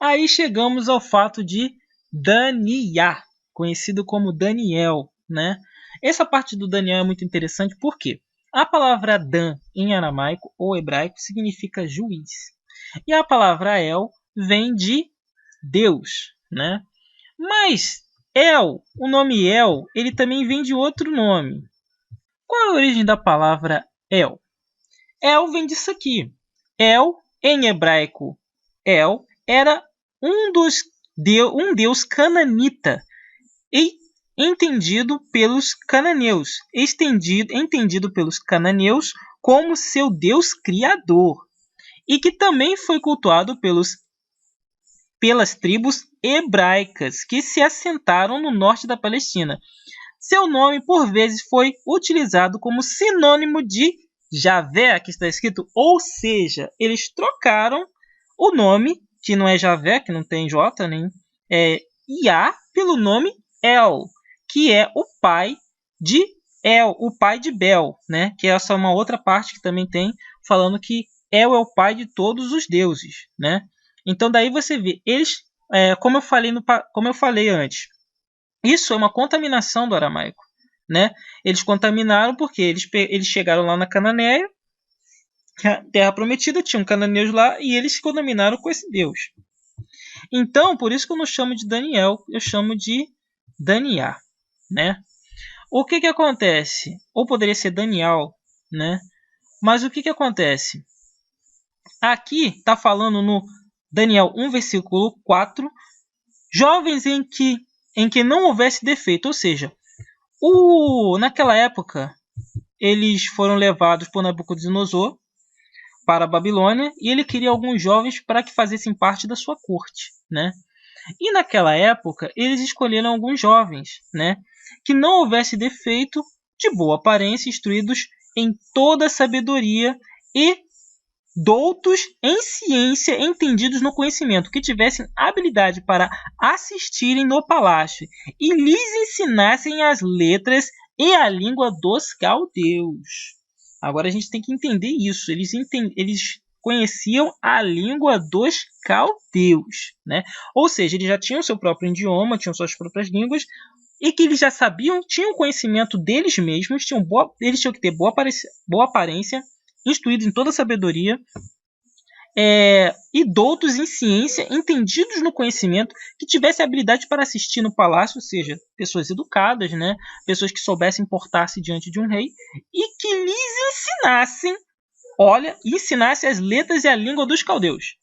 Aí chegamos ao fato de Daniá, conhecido como Daniel, né? Essa parte do Daniel é muito interessante porque a palavra Dan em aramaico ou hebraico significa juiz. E a palavra El vem de Deus, né? Mas o nome El, ele também vem de outro nome. Qual é a origem da palavra El? El vem disso aqui. El, em hebraico, El, era um deus cananita e entendido pelos cananeus, entendido pelos cananeus como seu deus criador, e que também foi cultuado pelas tribos hebraicas que se assentaram no norte da Palestina. Seu nome, por vezes, foi utilizado como sinônimo de Javé, que está escrito, ou seja, eles trocaram o nome, que não é Javé, que não tem J, nem Iá, pelo nome El, que é o pai de El, o pai de Bel, né? Que essa é uma outra parte que também tem, falando que El é o pai de todos os deuses, né? Então daí você vê, eles, como eu falei antes, isso é uma contaminação do aramaico, né? Eles contaminaram porque eles chegaram lá na Cananéia, terra prometida, tinham cananeus lá e eles se contaminaram com esse Deus. Então, por isso que eu não chamo de Daniel, eu chamo de Daniá, né? O que acontece? Ou poderia ser Daniel, né? Mas o que acontece? Aqui está falando no Daniel 1, versículo 4, jovens em que não houvesse defeito, ou seja, naquela época eles foram levados por Nabucodonosor para a Babilônia e ele queria alguns jovens para que fizessem parte da sua corte, né? E naquela época eles escolheram alguns jovens, né, que não houvesse defeito, de boa aparência, instruídos em toda a sabedoria e doutos em ciência, entendidos no conhecimento, que tivessem habilidade para assistirem no palácio e lhes ensinassem as letras e a língua dos caldeus. Agora a gente tem que entender isso. Eles conheciam a língua dos caldeus, né? Ou seja, eles já tinham seu próprio idioma, tinham suas próprias línguas, e que eles já sabiam, tinham conhecimento deles mesmos, eles tinham que ter boa aparência, instruídos em toda a sabedoria, e doutos em ciência, entendidos no conhecimento, que tivessem habilidade para assistir no palácio, ou seja, pessoas educadas, né? Pessoas que soubessem portar-se diante de um rei, e que lhes ensinassem as letras e a língua dos caldeus.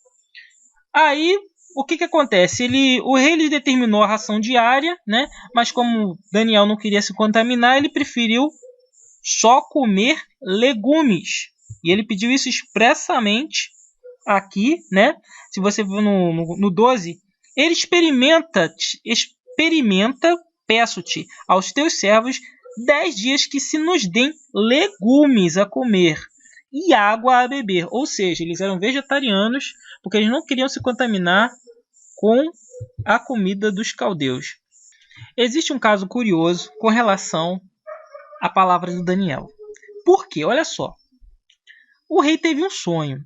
Aí, o que acontece? O rei lhe determinou a ração diária, né? Mas como Daniel não queria se contaminar, ele preferiu só comer legumes. E ele pediu isso expressamente aqui, né? Se você ver no 12, ele experimenta, peço-te aos teus servos 10 dias que se nos deem legumes a comer e água a beber. Ou seja, eles eram vegetarianos porque eles não queriam se contaminar com a comida dos caldeus. Existe um caso curioso com relação à palavra de Daniel. Por quê? Olha só. O rei teve um sonho.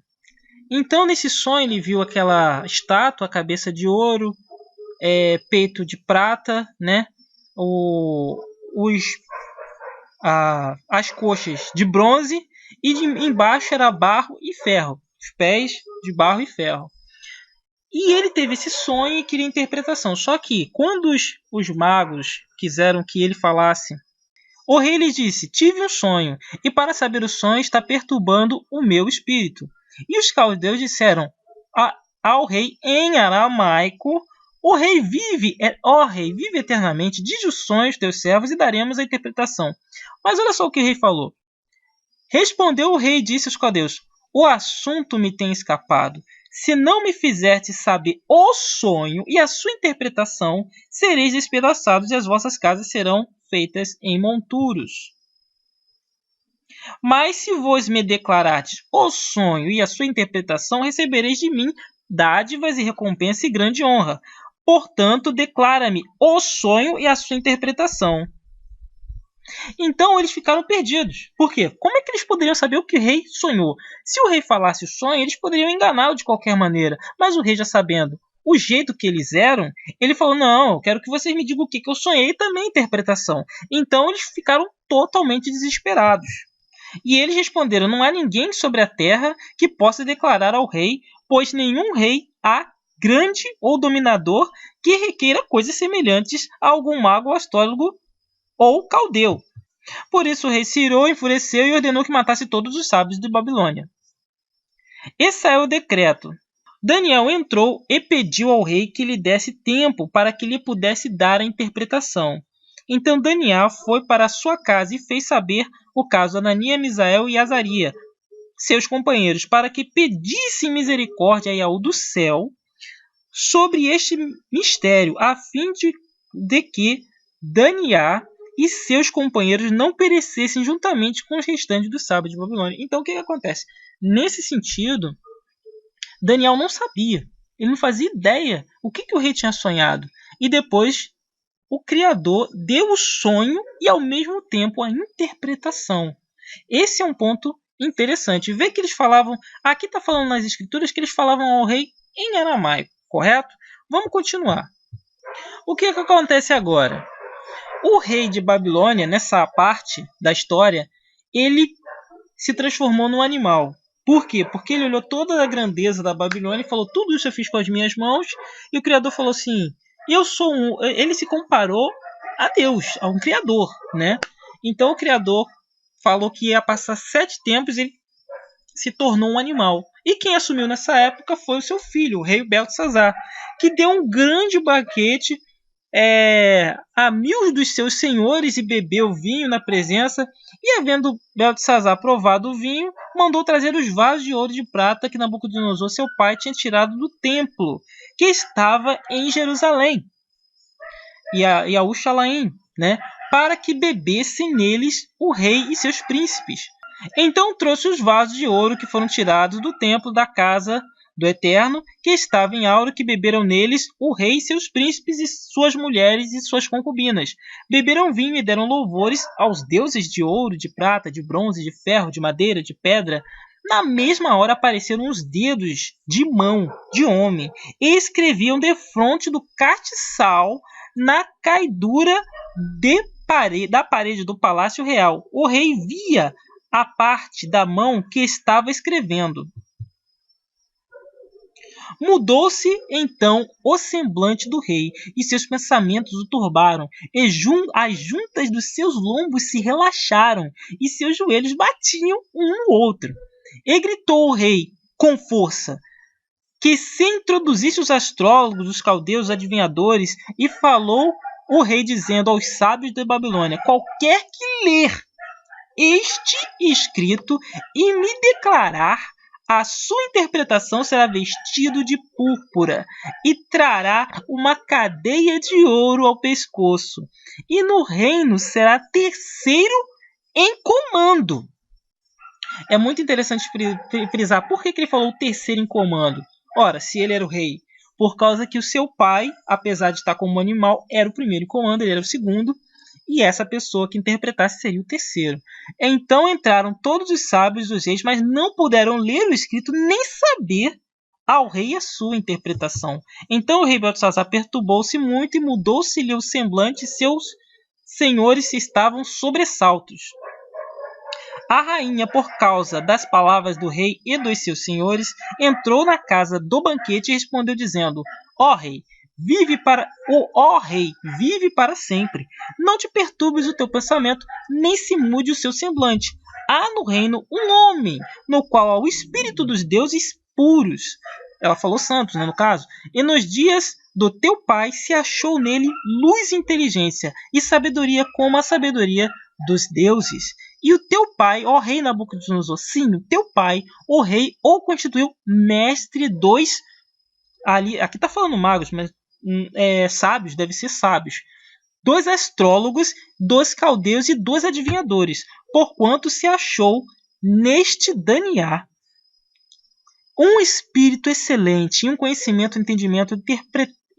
Então, nesse sonho, ele viu aquela estátua, cabeça de ouro, peito de prata, né? As coxas de bronze e embaixo era barro e ferro. Os pés de barro e ferro. E ele teve esse sonho e queria interpretação. Só que, quando os magos quiseram que ele falasse, o rei lhe disse: tive um sonho, e para saber o sonho está perturbando o meu espírito. E os caldeus disseram ao rei em aramaico: ó rei, vive eternamente, diz os sonhos teus servos e daremos a interpretação. Mas olha só o que o rei falou. Respondeu o rei e disse aos caldeus: o assunto me tem escapado. Se não me fizerdes saber o sonho e a sua interpretação, sereis despedaçados e as vossas casas serão feitas em monturos. Mas se vos me declarardes o sonho e a sua interpretação, recebereis de mim dádivas e recompensa e grande honra. Portanto, declara-me o sonho e a sua interpretação. Então eles ficaram perdidos. Por quê? Como é que eles poderiam saber o que o rei sonhou? Se o rei falasse o sonho, eles poderiam enganá-lo de qualquer maneira. Mas o rei, já sabendo o jeito que eles eram, ele falou, não, eu quero que vocês me digam o que eu sonhei e também a interpretação. Então eles ficaram totalmente desesperados. E eles responderam, não há ninguém sobre a terra que possa declarar ao rei, pois nenhum rei há grande ou dominador que requeira coisas semelhantes a algum mago, astrólogo ou caldeu. Por isso o rei se irou, enfureceu e ordenou que matasse todos os sábios de Babilônia. Esse é o decreto. Daniel entrou e pediu ao rei que lhe desse tempo para que lhe pudesse dar a interpretação. Então Daniel foi para sua casa e fez saber o caso a Ananias, Misael e Azaria, seus companheiros, para que pedissem misericórdia a Yahweh do céu sobre este mistério, a fim de que Daniel e seus companheiros não perecessem juntamente com os restantes dos sábios de Babilônia. Então o que acontece? Nesse sentido, Daniel não sabia, ele não fazia ideia o que o rei tinha sonhado. E depois o Criador deu o sonho e ao mesmo tempo a interpretação. Esse é um ponto interessante. Vê que eles falavam, aqui está falando nas escrituras que eles falavam ao rei em aramaico, correto? Vamos continuar. O que acontece agora? O rei de Babilônia, nessa parte da história, ele se transformou num animal. Por quê? Porque ele olhou toda a grandeza da Babilônia e falou, tudo isso eu fiz com as minhas mãos. E o Criador falou assim, ele se comparou a Deus, a um Criador, né? Então o Criador falou que ia passar 7 tempos e ele se tornou um animal. E quem assumiu nessa época foi o seu filho, o rei Beltesazar, que deu um grande banquete a 1000 dos seus senhores e bebeu vinho na presença. E havendo Beltesazar provado o vinho, mandou trazer os vasos de ouro e de prata que Nabucodonosor, seu pai, tinha tirado do templo, que estava em Jerusalém, e Yahushalaim, né, para que bebessem neles o rei e seus príncipes. Então trouxe os vasos de ouro que foram tirados do templo da casa do Eterno, que estava em Auro, que beberam neles o rei e seus príncipes e suas mulheres e suas concubinas. Beberam vinho e deram louvores aos deuses de ouro, de prata, de bronze, de ferro, de madeira, de pedra. Na mesma hora apareceram os dedos de mão de homem e escreviam defronte do castiçal na caidura da parede do palácio real. O rei via a parte da mão que estava escrevendo. Mudou-se então o semblante do rei, e seus pensamentos o turbaram, e as juntas dos seus lombos se relaxaram, e seus joelhos batiam um no outro. E gritou o rei com força, que se introduzisse os astrólogos, os caldeus, os adivinhadores, e falou o rei dizendo aos sábios de Babilônia, qualquer que ler este escrito e me declarar a sua interpretação será vestido de púrpura e trará uma cadeia de ouro ao pescoço. E no reino será terceiro em comando. É muito interessante frisar por que ele falou terceiro em comando. Ora, se ele era o rei, por causa que o seu pai, apesar de estar como animal, era o primeiro em comando, ele era o segundo. E essa pessoa que interpretasse seria o terceiro. Então entraram todos os sábios dos reis, mas não puderam ler o escrito nem saber ao rei a sua interpretação. Então o rei Beltesazar perturbou-se muito e mudou-se-lhe o semblante, e seus senhores estavam sobressaltos. A rainha, por causa das palavras do rei e dos seus senhores, entrou na casa do banquete e respondeu dizendo, ó rei, vive para sempre. Não te perturbes o teu pensamento, nem se mude o seu semblante. Há no reino um homem, no qual há o espírito dos deuses puros. Ela falou santos, né, no caso. E nos dias do teu pai se achou nele luz e inteligência, e sabedoria como a sabedoria dos deuses. E o teu pai, ó rei Nabucodonosor, sim, o teu pai, o rei, o constituiu mestre dos... Aqui está falando magos, mas sábios, deve ser sábios, dos astrólogos, dos caldeus e dos adivinhadores, porquanto se achou neste Daniel um espírito excelente, um conhecimento e entendimento,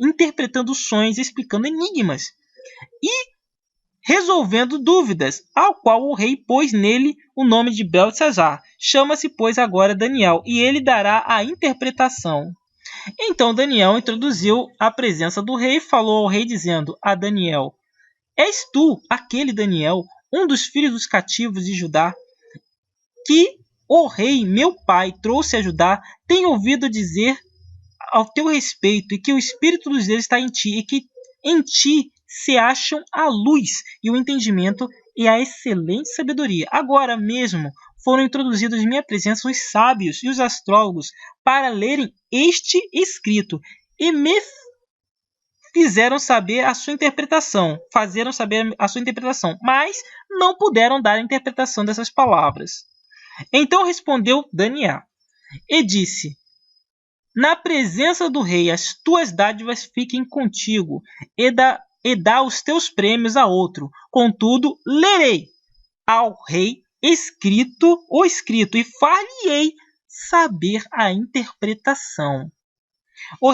interpretando sonhos, explicando enigmas e resolvendo dúvidas, ao qual o rei pôs nele o nome de Beltesazar. Chama-se, pois, agora Daniel, e ele dará a interpretação. Então Daniel introduziu a presença do rei e falou ao rei dizendo a Daniel: És tu, aquele Daniel, um dos filhos dos cativos de Judá, que o rei, meu pai, trouxe a Judá? Tenho ouvido dizer ao teu respeito, e que o espírito dos deuses está em ti, e que em ti se acham a luz e o entendimento e a excelente sabedoria. Agora mesmo foram introduzidos em minha presença os sábios e os astrólogos para lerem este escrito, e me fizeram saber a sua interpretação, mas não puderam dar a interpretação dessas palavras. Então respondeu Daniel e disse: na presença do rei, as tuas dádivas fiquem contigo, e dá os teus prêmios a outro. Contudo, lerei ao rei o escrito, e far-lhe-ei saber a interpretação. Ó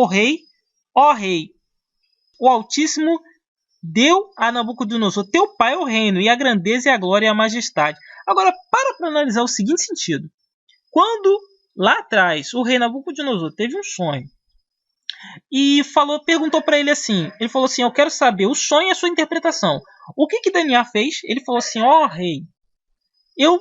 rei, o Altíssimo deu a Nabucodonosor, teu pai, o reino, e a grandeza, e a glória, e a majestade. Agora, para analisar o seguinte sentido. Quando lá atrás o rei Nabucodonosor teve um sonho e perguntou para ele assim, ele falou assim: eu quero saber o sonho e a sua interpretação. O que Daniel fez? Ele falou assim: ó rei, eu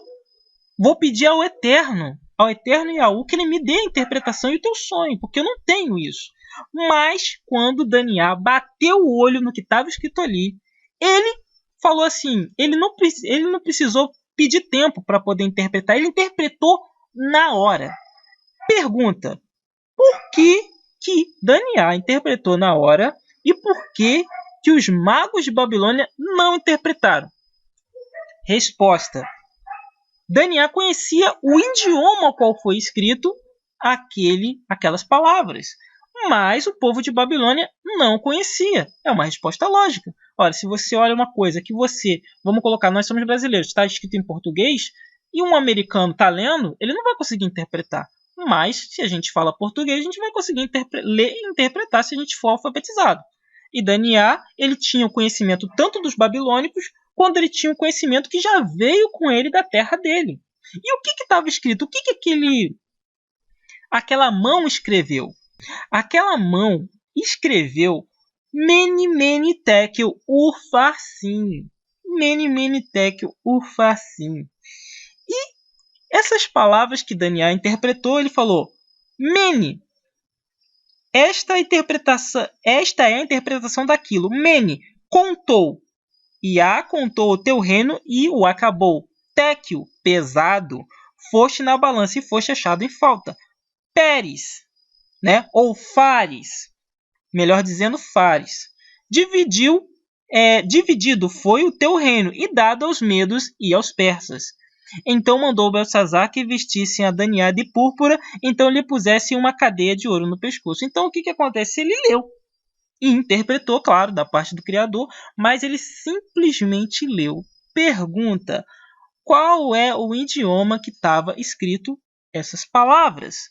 vou pedir ao Eterno Yahu, que ele me dê a interpretação e o teu sonho, porque eu não tenho isso. Mas quando Daniel bateu o olho no que estava escrito ali, ele falou assim, ele não precisou pedir tempo para poder interpretar, ele interpretou na hora. Pergunta: por que Daniel interpretou na hora e por que os magos de Babilônia não interpretaram? Resposta: Daniel conhecia o idioma ao qual foi escrito aquelas palavras, mas o povo de Babilônia não conhecia. É uma resposta lógica. Olha, se você olha uma coisa que vamos colocar, nós somos brasileiros, está escrito em português, e um americano está lendo, ele não vai conseguir interpretar. Mas, se a gente fala português, a gente vai conseguir ler e interpretar se a gente for alfabetizado. E Daniel, ele tinha o conhecimento tanto dos babilônicos, quanto ele tinha o conhecimento que já veio com ele da terra dele. E o que estava escrito? O que aquela mão escreveu? Aquela mão escreveu Mene, Mene, Tekel, Urfarsim. Mene, Mene, Tekel, Urfarsim. E essas palavras que Daniel interpretou, ele falou: Mene, esta é a interpretação daquilo. Mene, contou. Iá contou o teu reino e o acabou. Tekel, pesado, foste na balança e foste achado em falta. Peres, né? Ou Fares, melhor dizendo Fares. Dividido foi o teu reino e dado aos medos e aos persas. Então mandou Belsazar que vestissem a Daniel de púrpura, então lhe pusessem uma cadeia de ouro no pescoço. Então o que acontece? Ele leu e interpretou, claro, da parte do Criador, mas ele simplesmente leu. Pergunta: qual é o idioma que estava escrito essas palavras?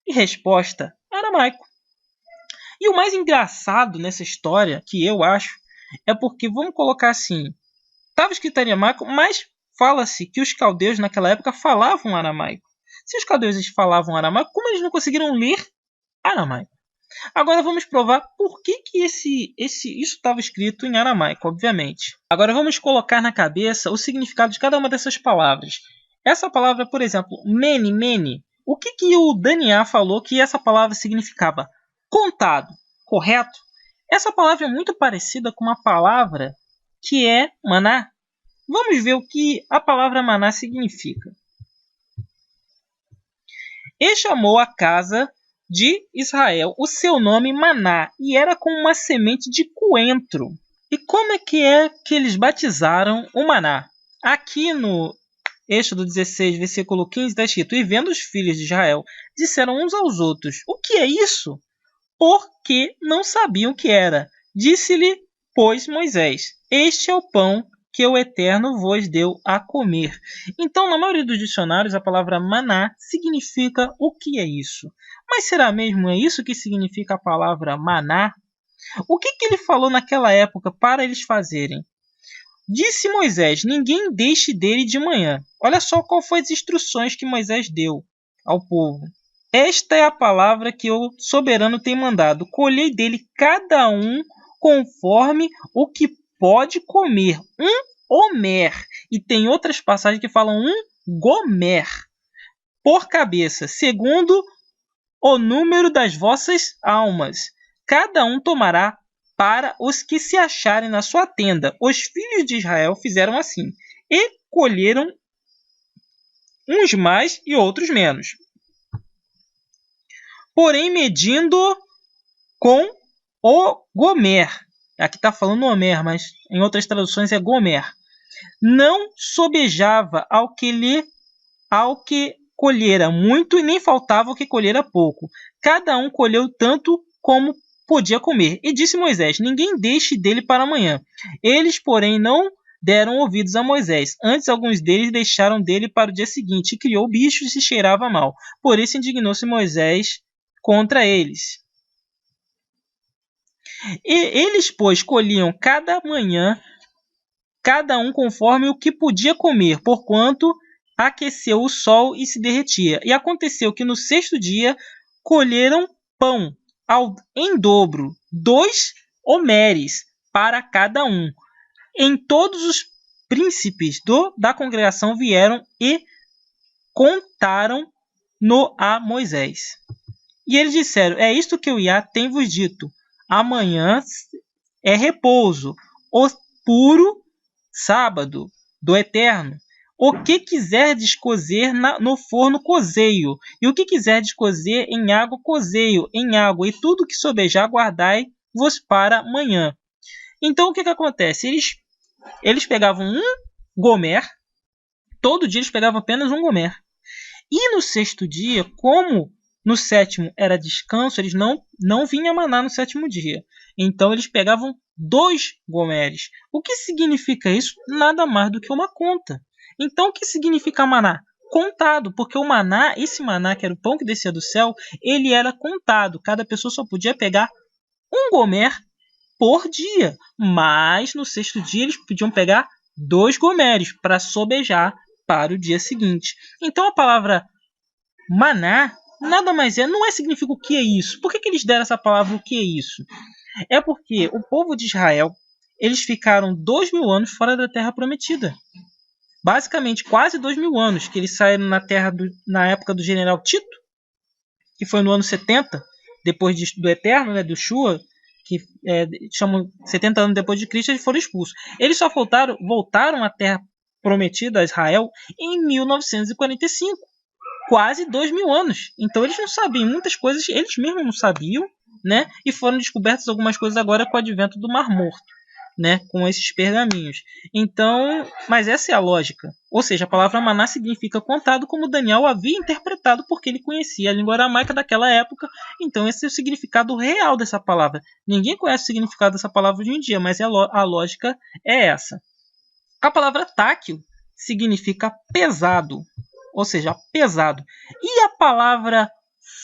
E resposta: aramaico. E o mais engraçado nessa história, que eu acho, é porque, vamos colocar assim, estava escrito em aramaico, mas fala-se que os caldeus naquela época falavam aramaico. Se os caldeus falavam aramaico, como eles não conseguiram ler aramaico? Agora vamos provar por que isso estava escrito em aramaico, obviamente. Agora vamos colocar na cabeça o significado de cada uma dessas palavras. Essa palavra, por exemplo, mene, mene, o que o Daniel falou que essa palavra significava? Contado, correto? Essa palavra é muito parecida com uma palavra que é maná. Vamos ver o que a palavra maná significa. E chamou a casa de Israel o seu nome Maná, e era como uma semente de coentro. E como é que eles batizaram o Maná? Aqui no Êxodo 16, versículo 15, está escrito: e vendo os filhos de Israel, disseram uns aos outros: o que é isso? Porque não sabiam o que era. Disse-lhe, pois, Moisés: este é o pão que o Eterno vos deu a comer. Então, na maioria dos dicionários, a palavra maná significa o que é isso. Mas será mesmo isso que significa a palavra maná? O que ele falou naquela época para eles fazerem? Disse Moisés: ninguém deixe dele de manhã. Olha só qual foi as instruções que Moisés deu ao povo. esta é a palavra que o soberano tem mandado. Colhei dele cada um conforme o que pode comer. Um homer. E tem outras passagens que falam um gomer por cabeça, segundo o número das vossas almas. Cada um tomará para os que se acharem na sua tenda. Os filhos de Israel fizeram assim, e colheram uns mais e outros menos. Porém, medindo com o gomer. Aqui está falando homer, mas em outras traduções é gomer. Não sobejava ao que colhera muito e nem faltava ao que colhera pouco. Cada um colheu tanto como podia comer. E disse Moisés, ninguém deixe dele para amanhã. Eles, porém, não deram ouvidos a Moisés. Antes, alguns deles deixaram dele para o dia seguinte, e criou bichos e cheirava mal. Por isso indignou-se Moisés contra eles. E eles, pois, colhiam cada manhã, cada um conforme o que podia comer, porquanto aqueceu o sol e se derretia. E aconteceu que no sexto dia colheram pão em dobro, 2 homeres para cada um. Em todos os príncipes da congregação vieram e contaram-no a Moisés. E eles disseram, é isto que o Iá tem vos dito. Amanhã é repouso, o puro sábado do Eterno. O que quiserdes cozer no forno, cozeio. E o que quiserdes cozer em água, cozeio em água. E tudo que sobejar, guardai-vos para amanhã. Então, o que acontece? Eles pegavam um gomer. Todo dia eles pegavam apenas um gomer. E no sexto dia, como no sétimo era descanso, eles não vinham maná no sétimo dia. Então, eles pegavam 2 gomeres. O que significa isso? Nada mais do que uma conta. Então, o que significa maná? Contado, porque o maná, esse maná que era o pão que descia do céu, ele era contado. Cada pessoa só podia pegar um gomer por dia. Mas no sexto dia eles podiam pegar 2 gomeres para sobejar para o dia seguinte. Então, a palavra maná nada mais não significa o que é isso. Por que eles deram essa palavra, o que é isso? É porque o povo de Israel, eles ficaram 2.000 anos fora da Terra Prometida. Basicamente, quase 2.000 anos que eles saíram na época do general Tito, que foi no ano 70, depois do Eterno, do Shua, que chamam 70 anos depois de Cristo, eles foram expulsos. Eles só voltaram à Terra Prometida, a Israel, em 1945. Quase 2.000 anos. Então eles não sabiam muitas coisas, eles mesmos não sabiam, né? E foram descobertas algumas coisas agora com o advento do Mar Morto, né? Com esses pergaminhos. Então, mas essa é a lógica. Ou seja, a palavra maná significa contado, como Daniel havia interpretado, porque ele conhecia a língua aramaica daquela época. Então esse é o significado real dessa palavra. Ninguém conhece o significado dessa palavra hoje em dia, mas a lógica é essa. A palavra táquil significa pesado. Ou seja, pesado. E a palavra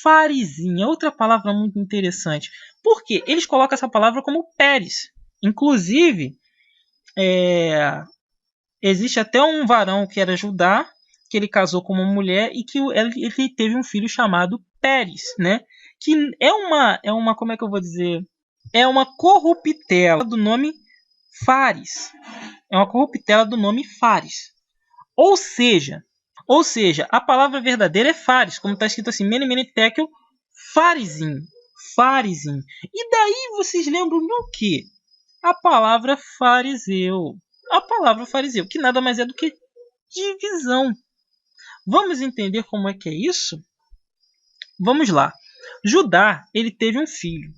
farizinha, outra palavra muito interessante. Por quê? Eles colocam essa palavra como Pérez. Inclusive, existe até um varão que era Judá, que ele casou com uma mulher e que ele teve um filho chamado Pérez, né? Que é uma, como é que eu vou dizer? É uma corruptela do nome Fares. É uma corruptela do nome Fares. Ou seja, a palavra verdadeira é Fares, como está escrito assim, Mene Mene Tekel, Farizim. E daí vocês lembram do que? A palavra fariseu. A palavra fariseu, que nada mais é do que divisão. Vamos entender como é que é isso? Vamos lá. Judá, ele teve um filho.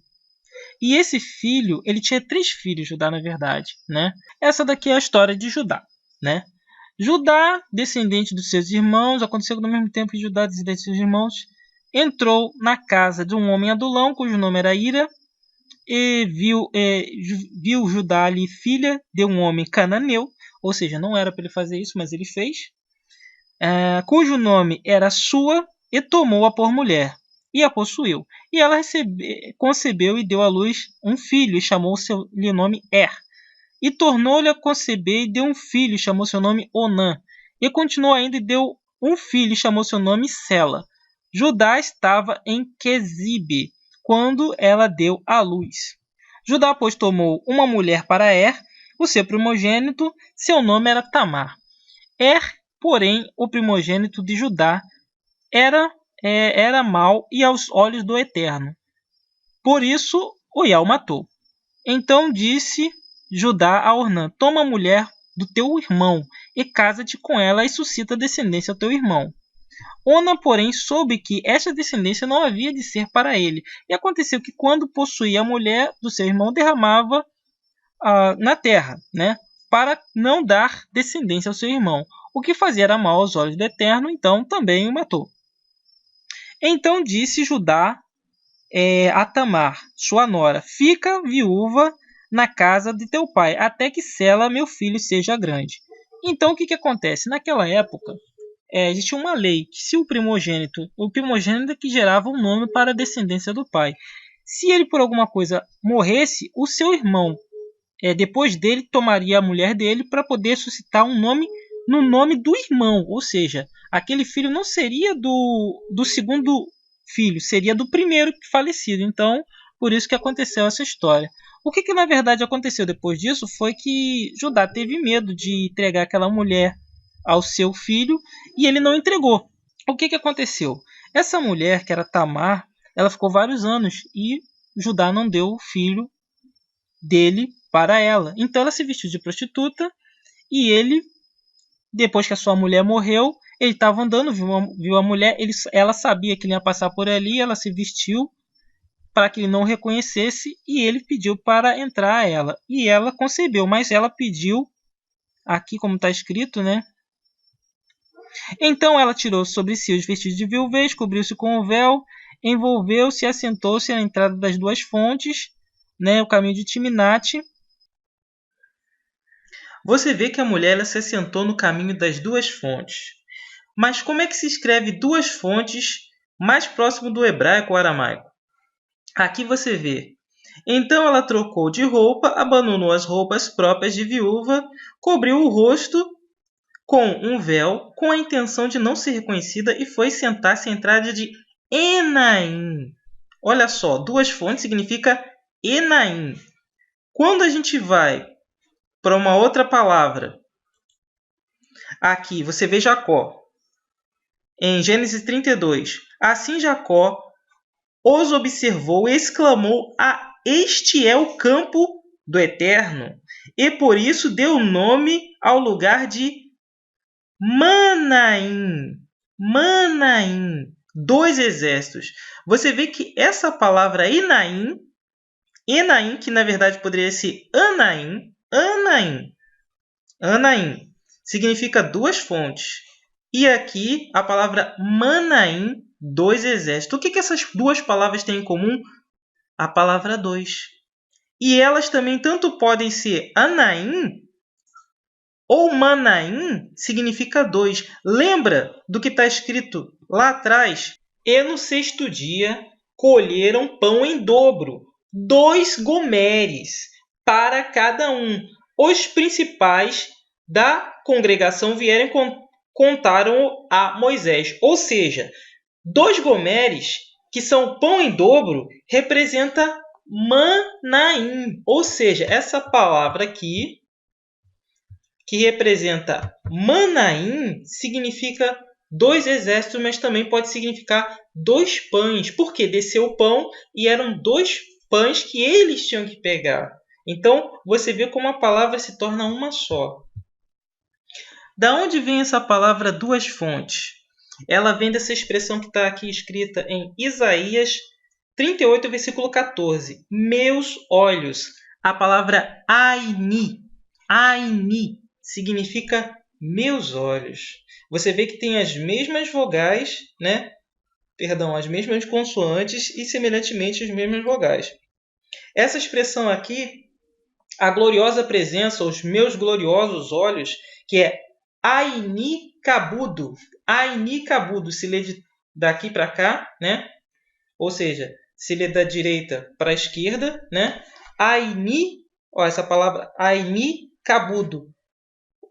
E esse filho, ele tinha 3 filhos, Judá, na verdade, né? Essa daqui é a história de Judá, né? Judá, descendente dos seus irmãos, aconteceu que no mesmo tempo que Judá, descendente dos seus irmãos, entrou na casa de um homem adulão, cujo nome era Ira, e viu Judá ali, filha de um homem cananeu, ou seja, não era para ele fazer isso, mas ele fez, cujo nome era Sua, e tomou-a por mulher, e a possuiu. E ela concebeu e deu à luz um filho, e chamou seu nome E tornou-lhe a conceber e deu um filho, e chamou seu nome Onã. E continuou ainda e deu um filho, e chamou seu nome Sela. Judá estava em Quezibe, quando ela deu à luz. Judá, pois, tomou uma mulher para o seu primogênito, seu nome era Tamar. Porém, o primogênito de Judá, era mau e aos olhos do Eterno. Por isso, o matou. Então disse Judá a Ornã: toma a mulher do teu irmão e casa-te com ela e suscita descendência ao teu irmão. Ona, porém, soube que esta descendência não havia de ser para ele. E aconteceu que, quando possuía a mulher do seu irmão, derramava na terra, né, para não dar descendência ao seu irmão. O que fazia era mal aos olhos do Eterno, então também o matou. Então disse Judá a Tamar, sua nora: fica viúva na casa de teu pai, até que Sela, meu filho, seja grande. Então o que acontece? Naquela época, existia uma lei que se o primogênito é que gerava um nome para a descendência do pai. Se ele por alguma coisa morresse, o seu irmão, depois dele, tomaria a mulher dele para poder suscitar um nome no nome do irmão. Ou seja, aquele filho não seria do segundo filho, seria do primeiro falecido. Então, por isso que aconteceu essa história. O que na verdade aconteceu depois disso foi que Judá teve medo de entregar aquela mulher ao seu filho e ele não entregou. O que aconteceu? Essa mulher, que era Tamar, ela ficou vários anos e Judá não deu o filho dele para ela. Então ela se vestiu de prostituta e ele, depois que a sua mulher morreu, ele estava andando, viu a mulher, ela sabia que ele ia passar por ali, ela se vestiu para que ele não reconhecesse e ele pediu para entrar a ela. E ela concebeu, mas ela pediu, aqui como está escrito, né? Então ela tirou sobre si os vestidos de viuvez, cobriu-se com o véu, envolveu-se e assentou-se à entrada das duas fontes, né, o caminho de Timnate. Você vê que a mulher ela se assentou no caminho das duas fontes. Mas como é que se escreve duas fontes mais próximo do hebraico ou aramaico? Aqui você vê. Então ela trocou de roupa, abandonou as roupas próprias de viúva, cobriu o rosto com um véu, com a intenção de não ser reconhecida, e foi sentar-se à entrada de Enaim. Olha só, duas fontes significa Enaim. Quando a gente vai para uma outra palavra, aqui você vê Jacó. Em Gênesis 32, assim Jacó os observou e exclamou: este é o campo do Eterno. E por isso deu nome ao lugar de Manaim. Manaim. Dois exércitos. Você vê que essa palavra Enaim, que na verdade poderia ser Anaim, Anaim, significa duas fontes. E aqui a palavra Manaim, dois exércitos. O que essas duas palavras têm em comum? A palavra dois. E elas também tanto podem ser Anaim ou Manaim, significa dois. Lembra do que está escrito lá atrás? E no sexto dia colheram pão em dobro, 2 gomeres para cada um. Os principais da congregação vieram e contaram a Moisés. Ou seja, 2 gomeres, que são pão em dobro, representa Manaim. Ou seja, essa palavra aqui, que representa Manaim, significa 2 exércitos, mas também pode significar 2 pães. Porque desceu o pão e eram 2 pães que eles tinham que pegar. Então, você vê como a palavra se torna uma só. Da onde vem essa palavra duas fontes? Ela vem dessa expressão que está aqui escrita em Isaías 38, versículo 14. Meus olhos. A palavra Aini. Aini significa meus olhos. Você vê que tem as mesmas vogais, né? Perdão, as mesmas consoantes e, semelhantemente, as mesmas vogais. Essa expressão aqui, a gloriosa presença, os meus gloriosos olhos, que é Aini Kabudo. Aini Kabudo se lê daqui para cá, né? Ou seja, se lê da direita para a esquerda, né? Aini, essa palavra Aini Kabudo.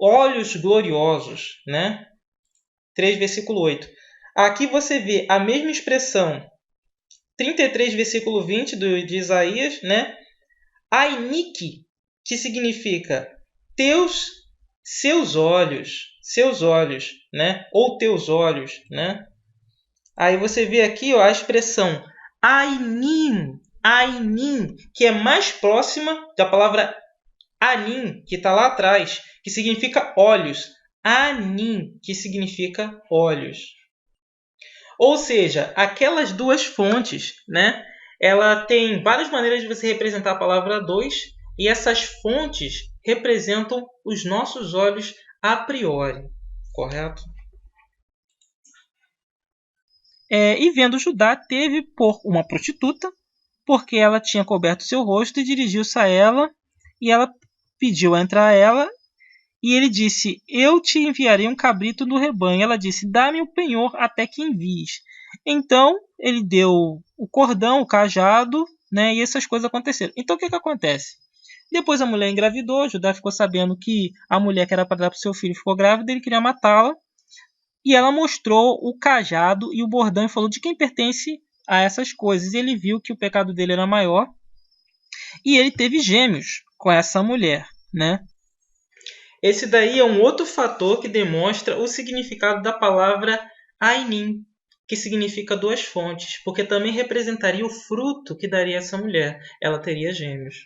Olhos gloriosos, né? 3, versículo 8. Aqui você vê a mesma expressão, 33, versículo 20 de Isaías, né? Ainike, que significa seus olhos, né? Ou teus olhos, né? Aí você vê aqui, ó, a expressão Ainin, que é mais próxima da palavra Anin, que está lá atrás, que significa olhos. Anin, que significa olhos. Ou seja, aquelas duas fontes, né? Ela tem várias maneiras de você representar a palavra dois, e essas fontes representam os nossos olhos a priori, correto? E vendo Judá, teve por uma prostituta, porque ela tinha coberto seu rosto, e dirigiu-se a ela, e ela pediu a entrar a ela, e ele disse, eu te enviarei um cabrito do rebanho. Ela disse, dá-me o penhor até que envies. Então, ele deu o cordão, o cajado, né, e essas coisas aconteceram. Então, o que acontece? Depois a mulher engravidou, Judá ficou sabendo que a mulher que era para dar para o seu filho ficou grávida, ele queria matá-la, e ela mostrou o cajado e o bordão e falou de quem pertence a essas coisas. E ele viu que o pecado dele era maior, e ele teve gêmeos com essa mulher, né? Esse daí é um outro fator que demonstra o significado da palavra Ainin, que significa duas fontes, porque também representaria o fruto que daria essa mulher. Ela teria gêmeos.